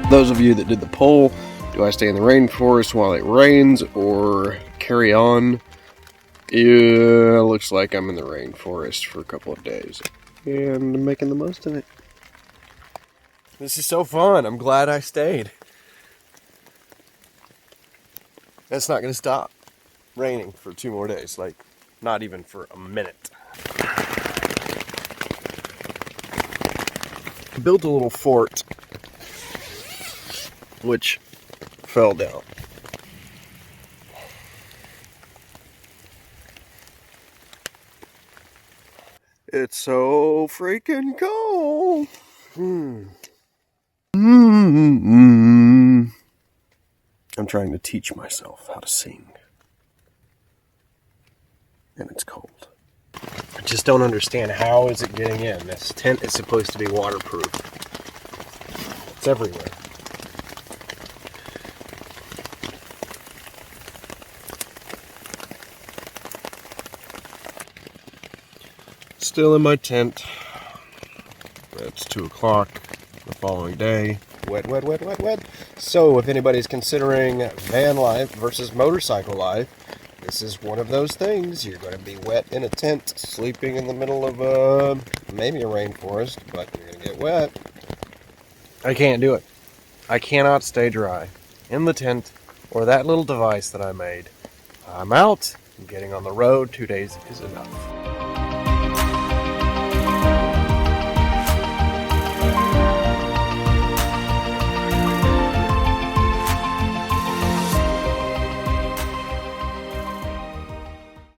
Those of you that did the poll, do I stay in the rainforest while it rains or carry on? Yeah, looks like I'm in the rainforest for a couple of days and I'm making the most of it. This is so fun. I'm glad I stayed. It's not going to stop raining for 2 more days, like not even for a minute. I built a little fort which fell down. It's so freaking cold. I'm trying to teach myself how to sing. And it's cold. I just don't understand, how is it getting in? This tent is supposed to be waterproof. It's everywhere. Still in my tent. It's 2 o'clock the following day. Wet, wet, wet, wet, wet. So if anybody's considering van life versus motorcycle life, this is one of those things. You're going to be wet in a tent, sleeping in the middle of maybe a rainforest, but you're going to get wet. I can't do it. I cannot stay dry in the tent or that little device that I made. I'm out. I'm getting on the road. 2 days is enough.